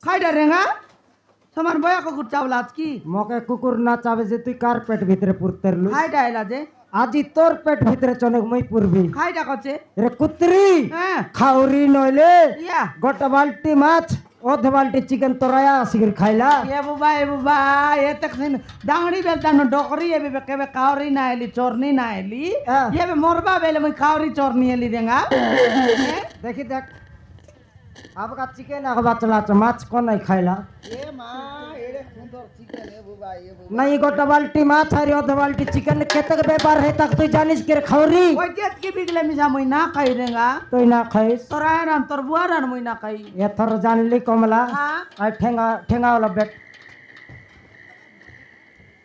খাইটা রেঙা তোমার বয়া কুকুর চাওলা আজ কি মকে কুকুর না চাবে যে তুই কার পেট ভিতরে পুরতে খাইটা এলা যে আজি তোর পেট ভিতরে চনক মই পুরবি খাইটা করছে রে কুত্রি হ্যাঁ খাউরি নইলে ইয়া গোটা বালতি মাছ অধ বালতি চিকেন তোরায়া আসিগির খাইলা এ বুবা এ তখন ডাঙড়ি বেলতা ন ডকরি এবে কেবে কাউরি না এলি চোরনি না এলি এবে মরবা বেলে মই কাউরি চোরনি এলি রেঙা দেখি দেখ আবকা চিকেন আগবা চলাছ মাছ কোনাই খাইলা এ মা এরে সুন্দর চিকেন এ বুবা नहीं गोटा बाल्टी माछ और अध बाल्टी चिकन केतक व्यापार है तक तू जानिस के खौरी ওই জেত কি বিগলে মিছা মই না খাই রেঙা तो ना खाइस তোরা রান তোর বুয়ারান মই না খাই ये थर जानली कमला হ্যাঁ और ठेंगा ठेंगा वाला बेट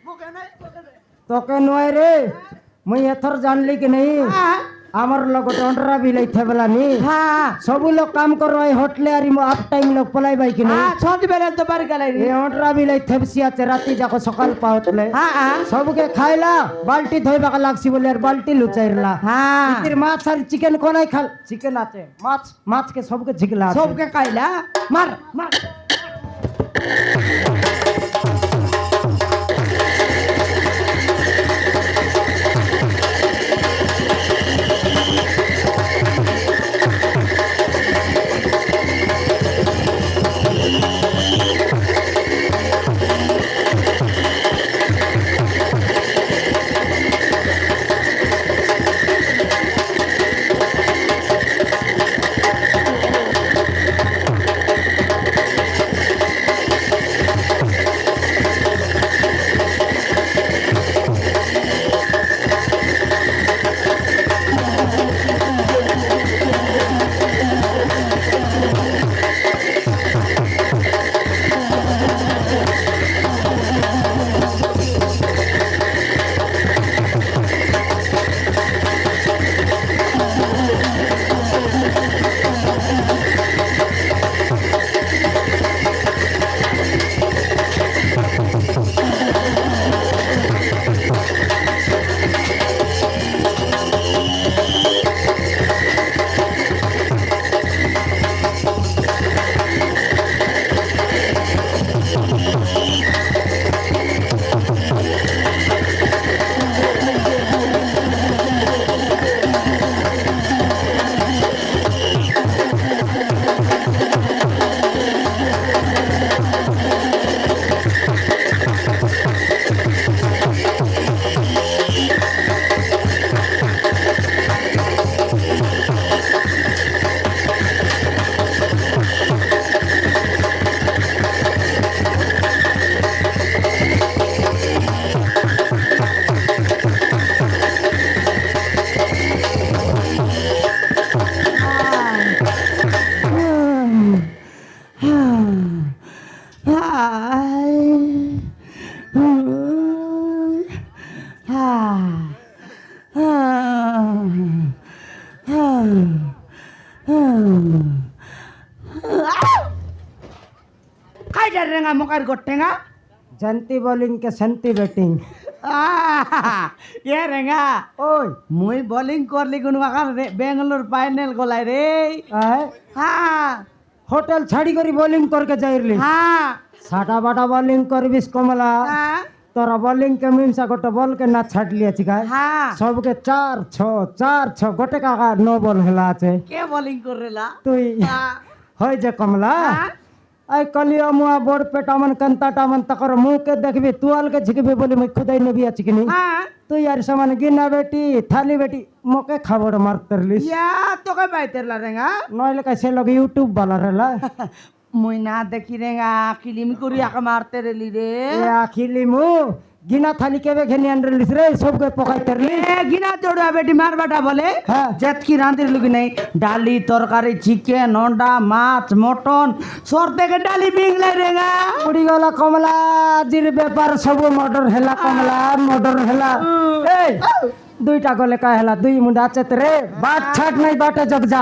মুখে নাই तो के नोय रे मैं ये थर जानली कि नहीं হ্যাঁ আমার লোক অন্ডরা বি লইতে বেলা নি হ্যাঁ সবু লোক কাম করো এই হোটেলে আর আপ টাইম লোক পলাই বাই কি নাই হ্যাঁ সন্ধি বেলে তো বাড়ি গেলাই এই অন্ডরা বি লইতে বসিয়াছে রাতি যাকো সকাল পাওতলে হ্যাঁ হ্যাঁ সবকে খাইলা বালতি ধইবা লাগছি বলে আর বালতি লুচাইরলা হ্যাঁ ইতির মাছ আর চিকেন কোনাই খাল চিকেন আছে মাছ মাছকে সবকে ঝিকলা আছে সবকে খাইলা মার মার খাইটা রেঙা মকার গটেঙা জন্তি বোলিং কে শান্তি ব্যাটিং এ রেঙা ওই মুই বোলিং করলি কোন বেঙ্গালোর ফাইনাল গলাই রে আয় হ্যাঁ হোটেল ছাড়ি করি বোলিং করকে যাইরলি হ্যাঁ সাটা বাটা বোলিং করবিস কমলা হ্যাঁ তোরা বোলিং के मीमसा गोटे बॉल के ना छाट लिया छिका হ্যাঁ सबके 4-6 गोटे का 9 बॉल हेला আছে কে বোলিং করেলা তুই হয় যে কমলা आई कलिया मुआ बोर्ड पे टामन कंता टामन तकर मुंह के देखबी तुआल के झिकबी बोली मैं खुदाई नबी अछि कि नहीं হ্যাঁ तू यार सामान गिना बेटी थाली बेटी मोके खाबड़ मार तरलिस ইয়া তোকে পাইতেলা রেঙা नइले कैसे लोग यूट्यूब वाला रहला মুই না দেখি রেঙা কিলিমি করি আকে মারতে রেলি রে ए आखिली मु गिना थाली केबे घेनी आनलिस रे सबके पकाई तरली এ গিনা জোড়া বেটি মারবাটা বলে হ্যাঁ। যেতকি রাঁধির লুকি নাই ডালি তরকারি চিকেন অন্ডা মাছ মটন সর থেকে ডালি বিংলাই রেঙা उड़ी गला कमला जिर व्यापार सब मर्डर हेला कमला मर्डर हेला ए दुईटा गले का हेला दुई मुंडा चेत रे बाट छाट नहीं बाटे जग जा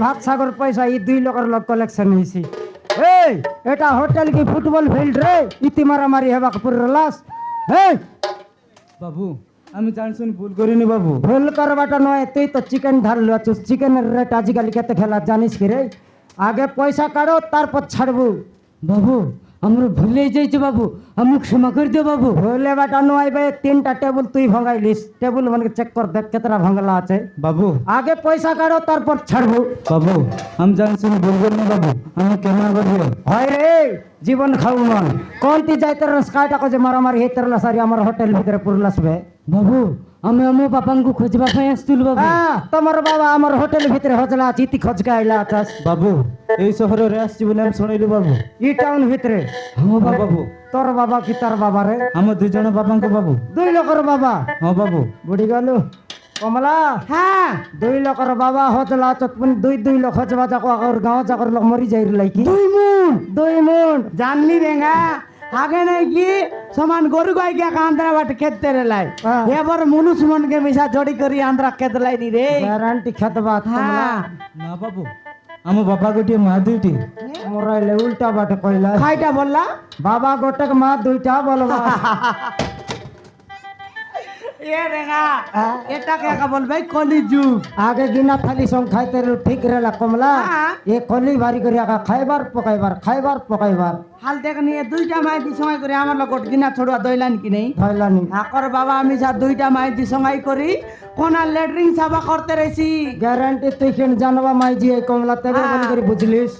ভাত সাগর পয়সা এই 2 লাখের লোক কালেকশন হইছি। এই এটা হোটেল কি ফুটবল ফিল্ড রে? ইতি মারামারি হেবাক পুরলাস। এই বাবু আমি জানশুন ভুল করিনি বাবু। ভুল করবাটা নয়, তুই তো চিকেন ঢাললু আছিস। চিকেনের রেট আজকাল কেতে খেলা জানিস কি রে? আগে পয়সা কাড়ো তারপর ছাড়বো। বাবু আমরা ভুলে যাইছি বাবু, আমি ক্ষমা করে দিও বাবু। ভুলে বাটা নয় বে, 3টা টেবিল তুই ভাঙাইলিস। টেবিল মানে চেক কর দেখ কেতরা ভাঙলা আছে। বাবু আগে পয়সা কাড়ো তারপর ছাড়বো। বাবু আমি জানশুন ভুল করিনি বাবু, আমি ক্ষমা করে দিও। হয় রে জীবন খাও মন কোন তুই যাইতে রস কাটা যে মারামারি হইতে রলা সারি আমার হোটেল ভিতরে পুরলাসবে। বাবু আমি আমার বাপাঙ্কু খোঁজবা পাই আসছিল বাবু। হ্যাঁ তোমার বাবা আমার হোটেল ভিতরে হজলা আছে, ইতি খোঁজকে আইলা আছাস। বাবু এই শহরে রে আসছি বলে আমি শুনাইলি বাবু। ই টাউন ভিতরে হ্যাঁ বাবু তোর বাবা কি তার বাবা রে? আমার 2 জন বাপাঙ্কু বাবু। 2 লোকের বাবা হ্যাঁ বাবু। বুড়ি গেল কমলা। হ্যাঁ 2 লোকের বাবা হজলা চতপুন 2 লোক হজবা যাকো আর গাঁও যাকর লোক মরি যাই লাইকি। 2 মুন জানলি রেঙ্গা আগে নাই কি সমান গরু গাই গিয়া আন্ধ্রা বাটে খেতে রে লাই হ্যাঁ। এবার মুনুষ মনকে মিশা জড়ি করি আন্ধ্রা খেতে লাইনি রে। গ্যারান্টি খেতবা তোমরা। হ্যাঁ না বাবু আমার বাবা গোটিয়ে মা 2টি। মোরাইলে উল্টা বাটে কইলা। খাইটা বললা বাবা গোটেক মা 2টা বলবা। এ রেঙ্গা এটাকে একা বলবে কলি যুগ। আগে গিনা থালি সং খাইতে ঠিক রেলা কমলা। হ্যাঁ। এ কলি ভারি করে আগে খাইবার পকাইবার হাল দেখ নিয়ে 2টা মাইতি সময় করে আমার লোক গিনা ছড়ুয়া দইলান কি নেই ধইলানি। আকর বাবা আমি যা 2টা মাইতি সময় করি কোন লেটরিং সাফা করতে রইছি। গ্যারান্টি তুই কেন জানবা মাইজি এই কমলা তেবে বলি করে বুঝলিস।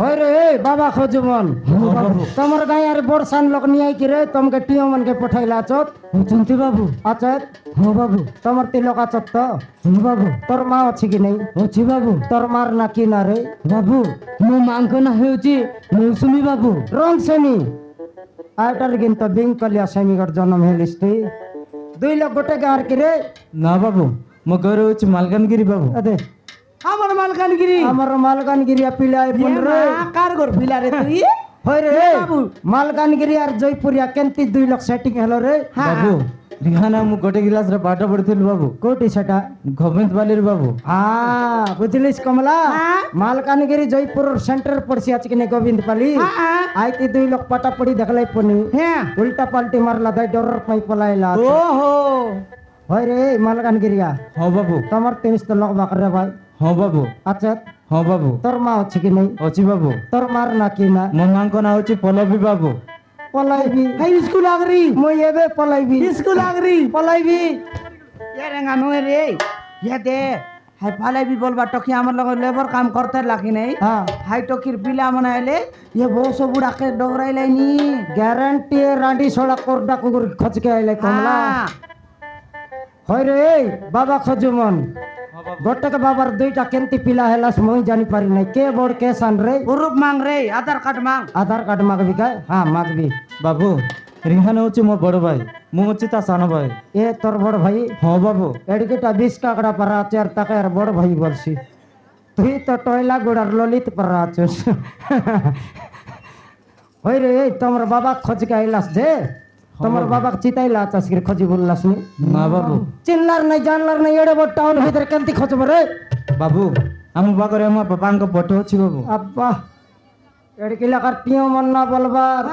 হয় রে বাবা খোঁজমন তোমার গায়ে আর বড়সান লোক নিয়ে কি রে তোমাকে টিও মনকে পঠাইলা আছত। শুনতে বাবু। আছত হ্যাঁ বাবু। তোমার তি লোক আছত তো? হ্যাঁ বাবু। তোর মা আছে কি নেই? ଅଛି বাবু। তোর মার না কি না রে? বাবু ମୋ ମାଙ୍କ ନାଁ ହେଉଛି ମୌସୁମୀ ବାବୁ। রং সেমি আইটার কিন্তু বিঙ্কলিয়া সেমিগর জন্ম হেলিস তুই। 2 লোক গোটে গাঁর কি রে? ନା ବାବୁ ମୋ ଘର ହେଉଛି ମାଲକାନଗିରି ବାବୁ। আদে আমার মালকানগিরি আমার মালকানগিরিয়া পিলাই এ বোন রে। মা, কার ঘর ফিলা রে তুই? হয় রে বাবু। মালকানগিরি আর জয়পুরিয়া কেনতি 2 লোক সেটিং হলো রে? ବାବୁ ରିହାନା ମୁଁ ଗୋଟେ କ୍ଲାସରେ ପାଠ ପଢିଥିଲି ବାବୁ, কোটি সেটা? ଗୋବିନ୍ଦ ବାଲିର ବାବୁ। বুঝলিস কমলা হ্যাঁ। মালকানগিরি জয়পুর সেন্টার পড়ছি আজকে নে গোবিন্দ পালি। আইতি 2 লোক পাটা পড়ি দেখলাই পনি হ্যাঁ উল্টা পাল্টি মারলা দাই ডর পাই পলাইলা। ওহো হয় রে মালকানগিরিয়া ହଁ বাবু। তোমার তিনিস তো লোক বাকরে ভাই। ହଁ বাবু। আচ্ছা ହଁ বাবু তোর মা আছে কি নেই? ଅଛି ବାବୁ। তোর মার না কি না? ମୋ ମାଙ୍କ ନାଁ ହେଉଛି ପଲ୍ଲବୀ ବାବୁ। পলাইবি হাই স্কুল আগরি মই এবে পলাইবি স্কুল আগরি পলাইবি। এ রেঙ্গা নয় রে ইয়ে দে হাই ফালাইবি বলবা টকি আমার লগে লেবার কাম করতে লাগি নাই। হ্যাঁ হাই টকির পিলা মনে আইলে ইয়ে বসো বুড়াকে ডগরাই লাইনি। গ্যারান্টি রাডি সোড়া কোরডা কুকুর খচকে আইলে কমলা। হ্যাঁ। হয় রে বাবা খজুমন গোটেক বাবার 2টা কেনতি পিলা হেলাস মই জানি পারি নাই। কে বড় কে সান রে? উরুপ মাং রে আধার কার্ড মাং। আধার কার্ড মাগবি কা? হ্যাঁ মাগবি। ବାବୁ ରିହାନା ହେଉଛି ମୋ ବଡ଼ ଭାଇ, ମୁଁ ହେଉଛି ତା ସାନ ଭାଇ। এ তোর বড় ভাই? ହଁ বাবু। এদিকেটা 20 কাকড়া পারা আছে আর তাকে আর বড় ভাই বলছি। তুই তো টয়লা গোড়ার ললিত পারা আছিস। হয় রে তোমার বাবা খোঁজকে আইলাস যে তোমার বাবা চিতাইলা আছিস কি খোঁজি বললাস নি? না বাবু। চিনলার নাই জানলার নাই এড়ে বড় টাউন ভিতরে কেনতি খোঁজব রে? ବାବୁ ଆମ ପାଖରେ ଆମ ବାପାଙ୍କ ଫଟୋ ଅଛି ବାବୁ। আব্বা এদিকে লাগার টিও মন না বলবার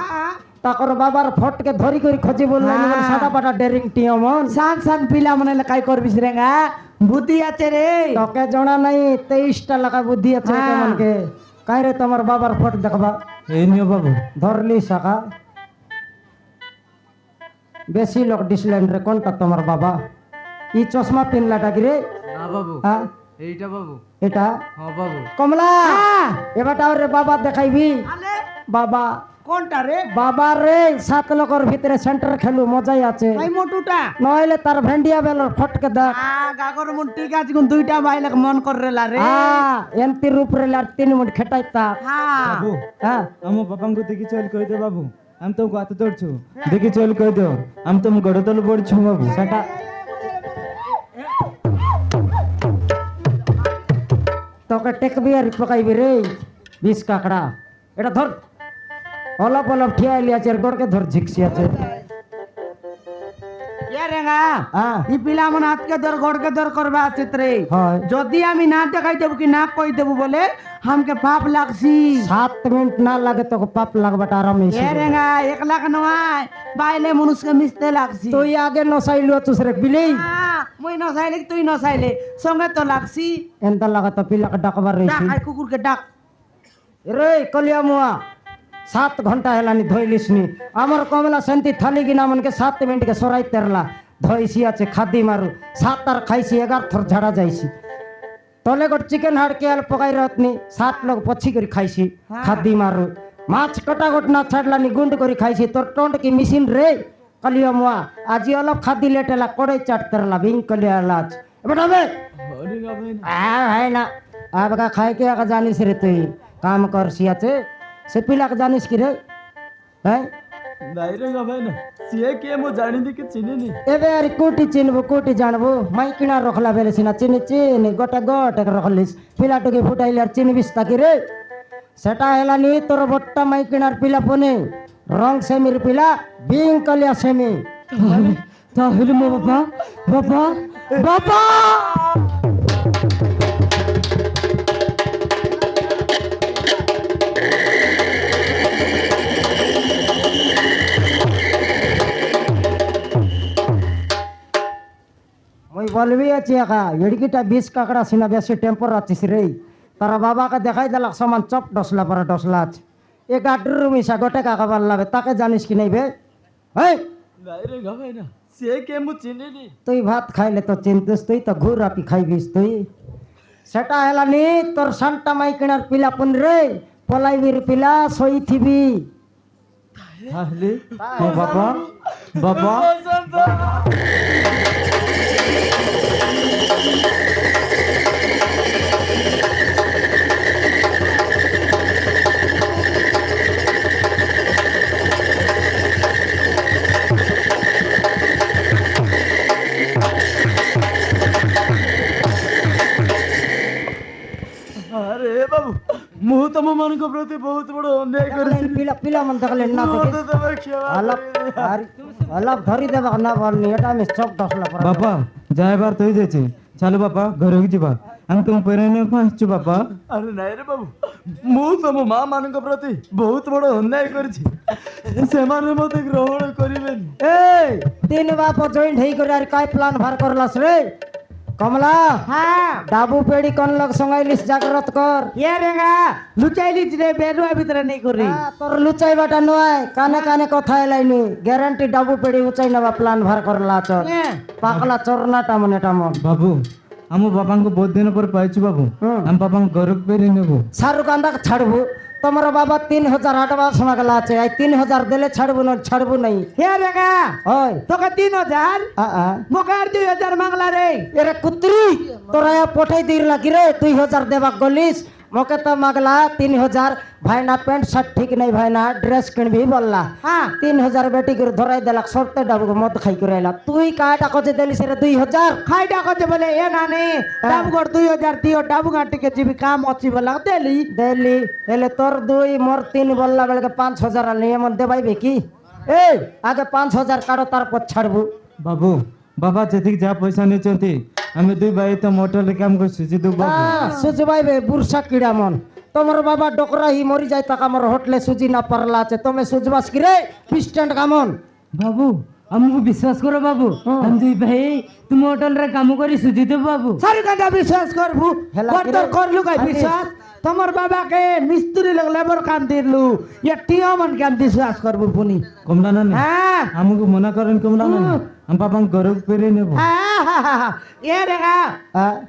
তাকর বাবার ফটকে ধরি করে খোঁজি বললাম হ্যাঁ। সাদা পাটা ডেরিং টিও মন। সান সান পিলা মনে কাই করবিস রেঙ্গা বুদ্ধি আছে রে। তোকে জনা নাই 23টা লাগা বুদ্ধি আছে হ্যাঁ। কেমনকে। কাই রে তোমার বাবার ফট দেখবা এই নিও বাবু। ধরলি শাখা বেশি লোক ডিসলেন রে কোনটা তোমার বাবা? ই চশমা পিনলাটা কি রে? না বাবু হ্যাঁ এইটা বাবু। এটা ହଁ বাবু। কমলা এবারটা রে বাবা দেখাইবি। আলে বাবা কোনটা রে? বাবা রে 7 লোকের ভিতরে সেন্টার খেলু মজাই আছে। এই মোটুটা নইলে তার ভেন্ডিয়া বেলর ফটকে দেখ। গাগর মুন ঠিক আছে কোন 2টা বাইলে মন করে লা রে। এনতি রূপরে লার 3 মিনিট খেটাই তা। হ্যাঁ ବାବୁ হ্যাঁ ଆମ ବାପାଙ୍କୁ ଦେଖି ଚୋରି କହିଦିଅ ବାବୁ, ଆମେ ତମକୁ ହାତ ଧରୁଛୁ, ଦେଖି ଚୋରି କହିଦିଅ, ଆମେ ତମ ଗୋଡ଼ ତଳେ ପଡିଛୁ ବାବୁ। সেটা তোকে টেকবি আর পকাইবি রে 20 কাকড়া। এটা ধর অলপ অলপ ঠিয়া আইলি আছে আর গড়কে ধর ঝিকসি আছে। এ রেঙ্গা হ্যাঁ ই পিলা মন হাতকে ধর গোড়কে ধর করবা আছে রে হয় যদি আমি না দেখাই দেবো কি না কই দেবো বলে हमके पाप लागसी 7 मिनट ना লাগে তোকে পাপ লাগবাটা আরাম এ হইছে রেঙ্গা 1 লাখ নয় বাইলে মনুষ্যকে মিশতে লাগছি তুই আগে নসাইলো তুসরে বিলেই মুই নসাইলে তুই নসাইলে সঙ্গে তো লাগছি এনতা লাগা তো পিলাকে ডাকবার ডাক রইছি আই কুকুরকে ডাক রে কলিয়া মুয়া 7 ঘন্টা হেলানি ধইলিসনি আমার কমলা শান্তি থালি গিনা মনকে 7 মিনিট কে সরাই তেরলা ধইছি আছে খাদি মারু 7 আর খাইছি 11 থর ঝাড়া যাইছি তলে গোট চিকেন হাড় কে আল পকাই রতনি 7 লোক পছি করে খাইছি খাদি মারু মাছ কটা গোট না ছাড়লানি গুন্ড করে খাইছি তোর টন্ড কি মেশিন রে কলিয়া মুয়া আজি অলপ খাদি লেটেলা কড়াই চাট তেরলা বিং কলিয়া লাজ বেটা বে है ना अब का खाए के आका जानिस रे तुई काम कर सियाचे से पिला का जानिस की रे हैं ନାଇଁ ରେ ଭାଇ ନା ସିଏ କିଏ ମୁଁ ଜାଣିନି କି ଚିହ୍ନିନି एबे यार कोटी चिनबो कोटी जानबो माई किना रखला बेले सिना चिनी चिनी गोटा गोट रखलिस पिला टके फुटाइले यार चिनबिस ताकि रे सेटा हेलानी तोर बट्टा माई किनार पिला पने रंग सेमिर पिला बिंग कलिया सेमी ताहले मो बाबा बाबा बाबा মই বলবি আছে একা এড়িকিটা 20 কাকড়া সিনা বেশি টেম্পর আছিস রে তারা বাবাকে দেখাই দিলাক সমান চপ ডসলা পরে ডসলা আছে এ গাড্ডুর মিশা গোটে কাকা বাল্লাবে তাকে জানিস কি নাই বে এই ନାଇଁ ରେ ଭାଇ ନା ସିଏ କିଏ ମୁଁ চিহ্নিনি তুই ভাত খাইলে তো চিনতিস তুই তো ঘুর আপি খাইবিস তুই সেটা হেলানি তোর সান্টা মাই কিনার পিলা পুন রে পলাইবির পিলা সই থিবি তাহলে ও বাবা বাবা ଆରେ ବାବୁ ମୁଁ ତମମାନଙ୍କ ପ୍ରତି ବହୁତ ବଡ଼ ଅନ୍ୟାୟ କରିଛି পিলা পিলা মন থাকলে না ମୋତେ ତମେ କ୍ଷମା আলাপ আলাপ ধরি দেবা না বলনি এটা আমি চপ ডসলা পরে বাবা যাইবার তুই যাইছি ଚାଲ ବାପା ଘରକୁ ଯିବା ଆମେ ତୁମ ପରିଣୟକୁ ଆସିଛୁ ବାପା ଆରେ ନାଇଁ ରେ ବାବୁ ମୁଁ ତମ ମା ମାନଙ୍କ ପ୍ରତି ବହୁତ ବଡ଼ ଅନ୍ୟାୟ କରିଛି ସେମାନେ ମୋତେ ଗ୍ରହଣ କରିବେନି এই তিন বাপ জয়েন্ট হই করে আর কাই প্ল্যান ভার করলাস রে কমলা হ্যাঁ ডাবু পেড়ি কোন লোক সঙ্গাইলিস জাগ্রত কর এ রেঙ্গা লুচাইলি রে বেরুয়া ভিতরে নেই করি তোর লুচাই বাটা নয় কানে কানে কথা এলাইনি গ্যারান্টি ডাবু পেড়ি উচাই নেবা প্ল্যান ভার করলা চর পাকলা চরনাটা মনে টামন ବାବୁ ଆମ ବାବାଙ୍କୁ ବହୁତ ଦିନ ପରେ ପାଇଛୁ ବାବୁ ଆମ ବାବାଙ୍କ ଘରକୁ ଫେରି ନେବୁ শাহরুখ খান ছাড়বো তোমার বাবা 3000 আডভান্স মাগলা আছে এই 3000 দিলে ছাড়বো না ছাড়বো নাই হে রেঙ্গা ওই তোকে 3000 মোকার 2000 মাংলা রে এরে কুত্রি তোরা পঠাই দির লাগি রে 2000 দেবা গলিস মকে তো মাগলা 3000 ভাইনা প্যান্ট শার্ট ঠিক নাই ভাইনা ড্রেস কিনবি বললা হ্যাঁ 3000 বেটি করে ধরাই দেলাক সরতে ডাবু মদ খাই করে আইলা তুই কাটা কজে দেলিস রে 2000 খাইটা কছে বলে এ নানি ডাবগড় 2000 দিও ডাবগড় টিকে জিবি কাম অছি বলা দেলি দেলি এলে তোর 2 মোর 3 বললা বেলকে 5000 আনি এমন দেবাইবে কি এই আগে 5000 কাটো তারপর ছাড়বো ବାବୁ ବାବା ଯେତିକି ଯାହା ପଇସା ନେଇଛନ୍ତି ଆମେ ଦୁଇ ଭାଇ ତ ମୋଟରରେ କାମ କରୁଛୁ ଜିଦୁ ବାବୁ সুজবাইবে বুরসা কিড়া মন তোমার বাবা ডকরা হি মরি যায় তাক আমার হোটেলে সুজি না পারলা আছে তুমি সুজবাস কি রে পিস্ট্যান্ট কামন বাবু ଆମକୁ ବିଶ୍ୱାସ କର ବାବୁ ଆମେ ଦୁଇ ଭାଇ ତୁମ ହୋଟେଲରେ କାମ କରି ସୁଜି ଦେବୁ ବାବୁ সারি কাঁদা বিশ্বাস করবু হেলা তোর করলু কাই আরে। বিশ্বাস তোমার বাবাকে মিস্ত্রি লোক লেবর কাম দিলু ইয়া টিও মন কাম বিশ্বাস করবু পুনি କମଲା ନାନୀ হ্যাঁ ଆମକୁ ମନା କରନି କମଲା ନାନୀ ଆମ ବାବାଙ୍କ ଘରକୁ ଫେରି ନେବୁ এ রেগা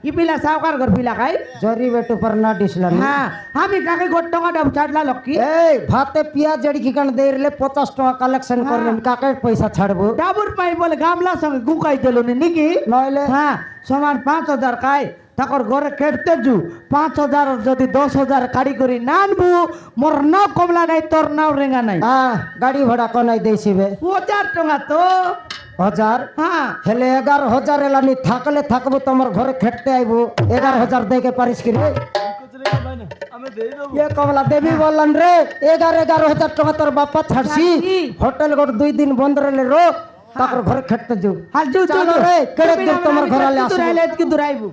ই পিলা সাউকার ঘর পিলা খাই জরি বেটু পর না ডিসলানি হ্যাঁ আমি কাকে গোট টাকা ডাব ছাড়লা লক্ষ্মী এই ভাতে পিয়াজ জড়ি খিকান দেইরলে 50 টাকা কালেকশন করলেন কাকে পয়সা ছাড়বো ডাবুর পাই বলে গামলা সঙ্গে গুকাই দিল নাকি নইলে হ্যাঁ সমান 5000 খাই তাকর ঘরে কেটতে জু 5000 যদি 10000 কাড়ি করি না আনবু মোর নাও কমলা নাই তোর নাও রেঙ্গা নাই গাড়ি ভাড়া কোনাই দেইছিবে 1000 টাকা তো 1000 হ্যাঁ হেলে 11000 এলানি থাকলে থাকবো তোমার ঘরে খেটতে আইবো 11000 দেকে পারিস কি রে ଆମେ ଦେଇଦେବୁ ये कमला देवी बोलन रे 11000 টাকা তোর বাপা ছাড়ছি ছাড়ছি। হোটেল গোট 2 দিন বন্ধ রইলে রো তারপর ঘরে খেটতে যাও হাল যু চলো রে, কেড়ে দিও তোমার ঘর আলে দূর আসবো। আইলে কি দূর আইবু